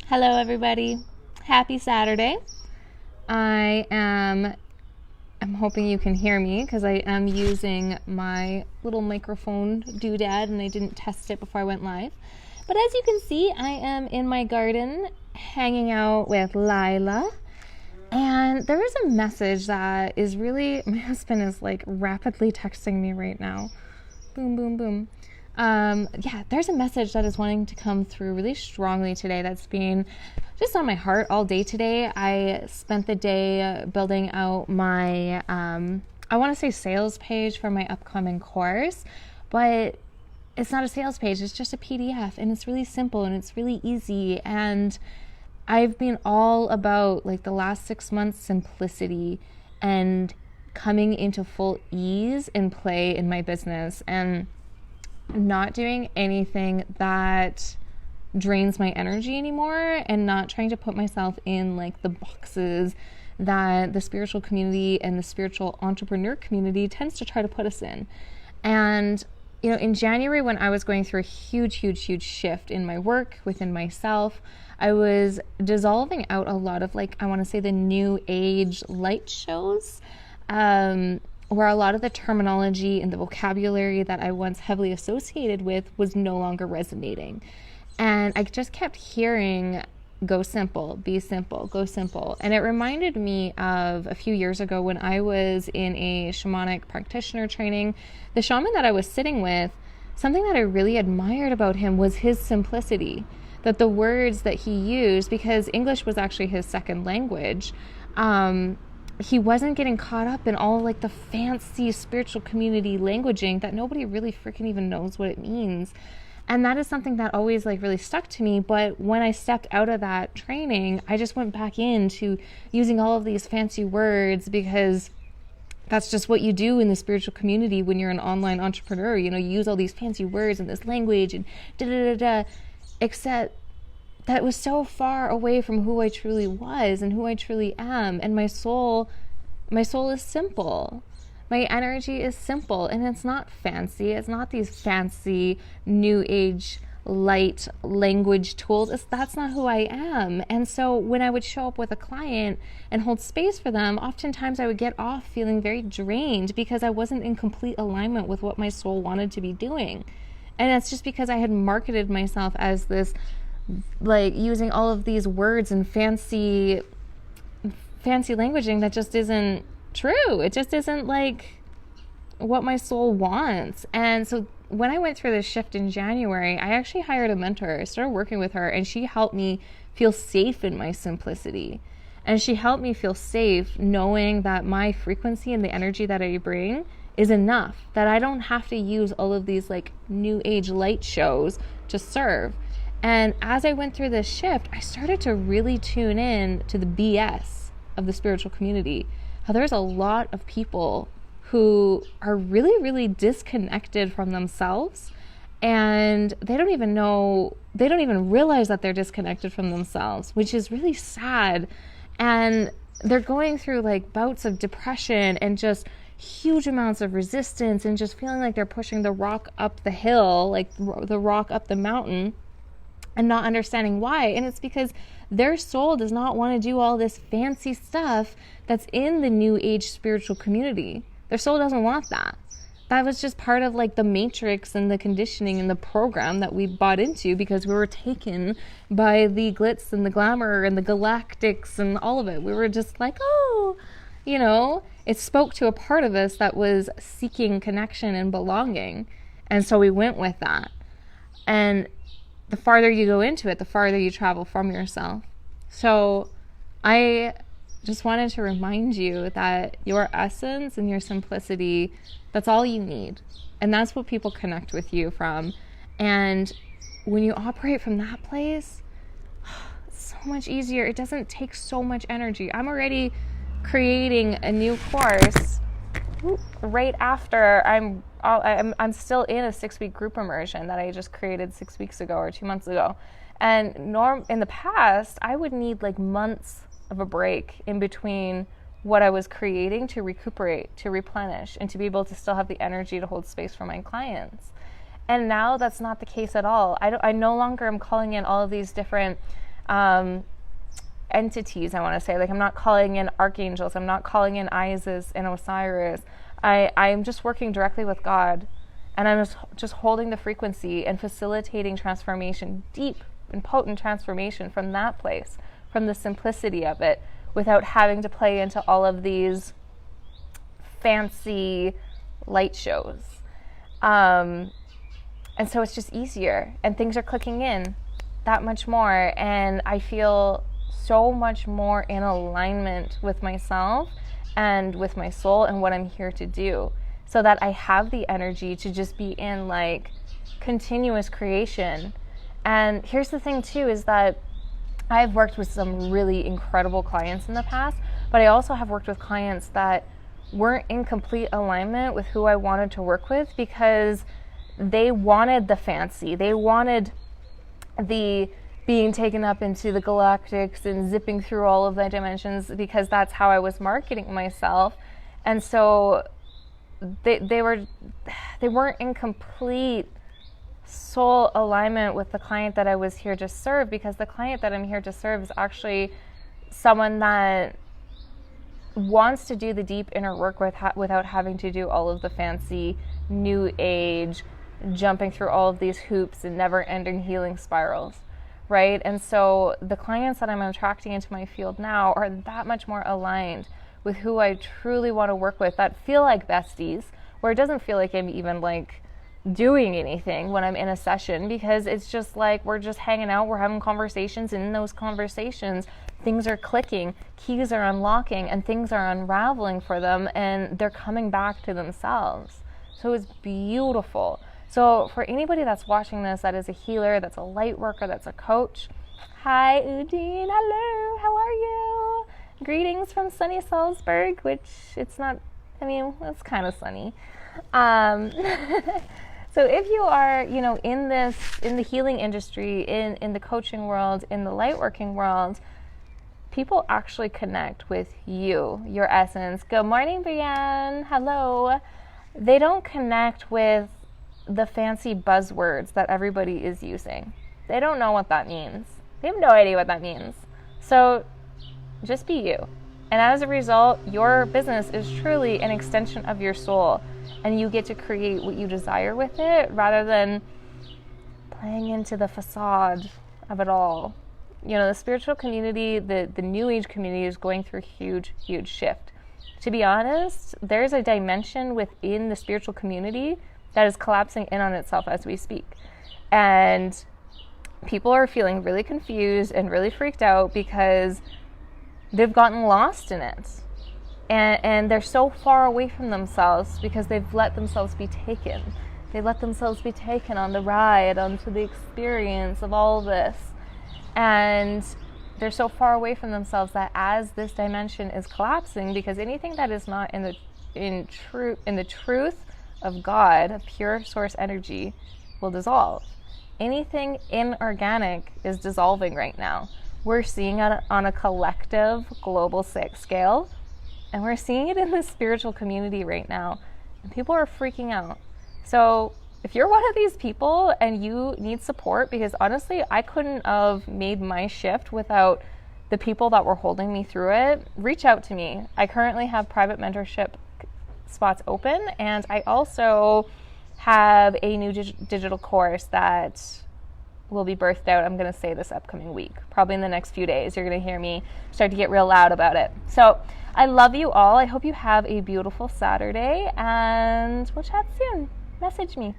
Hello, everybody. Happy Saturday. I'm hoping you can hear me because I am using my little microphone doodad and I didn't test it before I went live. But as you can see, I am in my garden hanging out with Lila. And there is a message that is really, my husband is like rapidly texting me right now. Boom, boom, boom. There's a message that is wanting to come through really strongly today that's been just on my heart all day today. I spent the day building out my, I want to say sales page for my upcoming course, but it's not a sales page, it's just a PDF, and it's really simple and it's really easy. And I've been all about like the last 6 months simplicity and coming into full ease and play in my business and not doing anything that drains my energy anymore, and not trying to put myself in like the boxes that the spiritual community and the spiritual entrepreneur community tends to try to put us in. And you know, in January, when I was going through a huge shift in my work, within myself, I was dissolving out a lot of like, I want to say the new age light shows, where a lot of the terminology and the vocabulary that I once heavily associated with was no longer resonating. And I just kept hearing, go simple, be simple, go simple. And it reminded me of a few years ago when I was in a shamanic practitioner training. The shaman that I was sitting with, something that I really admired about him was his simplicity. That the words that he used, because English was actually his second language, he wasn't getting caught up in all like the fancy spiritual community languaging that nobody really freaking even knows what it means. And that is something that always like really stuck to me. But when I stepped out of that training, I just went back into using all of these fancy words, because that's just what you do in the spiritual community when you're an online entrepreneur. You know, you use all these fancy words and this language and da-da-da-da, except that was so far away from who I truly was and who I truly am. And my soul is simple. My energy is simple, and it's not fancy. It's not these fancy new age light language tools. That's not who I am. And so when I would show up with a client and hold space for them, oftentimes I would get off feeling very drained because I wasn't in complete alignment with what my soul wanted to be doing. And that's just because I had marketed myself as this, like, using all of these words and fancy languaging that just isn't true. It just isn't like what my soul wants. And so when I went through this shift in January, I actually hired a mentor. I started working with her, and she helped me feel safe in my simplicity. And she helped me feel safe knowing that my frequency and the energy that I bring is enough, that I don't have to use all of these like new age light shows to serve. And as I went through this shift, I started to really tune in to the BS of the spiritual community. How there's a lot of people who are really disconnected from themselves, and they don't even realize that they're disconnected from themselves, which is really sad. And they're going through like bouts of depression and just huge amounts of resistance, and just feeling like they're pushing the rock up the hill, like the rock up the mountain, and not understanding why. And it's because their soul does not want to do all this fancy stuff that's in the new age spiritual community. Their soul doesn't want that. That was just part of like the matrix and the conditioning and the program that we bought into, because we were taken by the glitz and the glamour and the galactics and all of it. We were just like, oh, you know, it spoke to a part of us that was seeking connection and belonging. And so we went with that. And the farther you go into it, the farther you travel from yourself. So I just wanted to remind you that your essence and your simplicity, that's all you need. And that's what people connect with you from. And when you operate from that place, it's so much easier. It doesn't take so much energy. I'm already creating a new course right after I'm still in a 6-week group immersion that I just created 6 weeks ago or 2 months ago. And in the past, I would need like months of a break in between what I was creating to recuperate, to replenish, and to be able to still have the energy to hold space for my clients. And now that's not the case at all. I no longer am calling in all of these different entities, I want to say. Like, I'm not calling in archangels. I'm not calling in Isis and Osiris. I'm just working directly with God. And I'm just holding the frequency and facilitating transformation, deep and potent transformation from that place, from the simplicity of it, without having to play into all of these fancy light shows. And so it's just easier, and things are clicking in that much more, and I feel so much more in alignment with myself and with my soul and what I'm here to do, so that I have the energy to just be in like continuous creation. And here's the thing too, is that I've worked with some really incredible clients in the past, but I also have worked with clients that weren't in complete alignment with who I wanted to work with, because they wanted the fancy, they wanted the being taken up into the galactics and zipping through all of the dimensions, because that's how I was marketing myself. And so they weren't in complete soul alignment with the client that I was here to serve, because the client that I'm here to serve is actually someone that wants to do the deep inner work without having to do all of the fancy new age, jumping through all of these hoops and never-ending healing spirals, right? And so the clients that I'm attracting into my field now are that much more aligned with who I truly want to work with, that feel like besties, where it doesn't feel like I'm even like doing anything when I'm in a session, because it's just like we're just hanging out, we're having conversations, and in those conversations things are clicking, keys are unlocking, and things are unraveling for them, and they're coming back to themselves. So it's beautiful. So for anybody that's watching this that is a healer, that's a light worker, that's a coach, hi Udine, hello, how are you? Greetings from sunny Salzburg, which it's not, I mean, it's kind of sunny. So if you are, you know, in the healing industry, in the coaching world, in the light working world, people actually connect with you, your essence. Good morning, Brianne. Hello. They don't connect with the fancy buzzwords that everybody is using. They don't know what that means. They have no idea what that means. So just be you. And as a result, your business is truly an extension of your soul, and you get to create what you desire with it rather than playing into the facade of it all. You know, the spiritual community, the new age community is going through a huge, huge shift. To be honest, there's a dimension within the spiritual community that is collapsing in on itself as we speak. And people are feeling really confused and really freaked out because they've gotten lost in it. And they're so far away from themselves because they've let themselves be taken. They let themselves be taken on the ride, onto the experience of all this. And they're so far away from themselves that as this dimension is collapsing, because anything that is not in the truth of God, a pure source energy, will dissolve. Anything inorganic is dissolving right now. We're seeing it on a collective global scale, and we're seeing it in the spiritual community right now, and people are freaking out. So if you're one of these people and you need support, because honestly, I couldn't have made my shift without the people that were holding me through it, reach out to me. I currently have private mentorship spots open, and I also have a new digital course that will be birthed out, I'm going to say, this upcoming week. Probably in the next few days, you're going to hear me start to get real loud about it. So I love you all. I hope you have a beautiful Saturday, and we'll chat soon. Message me.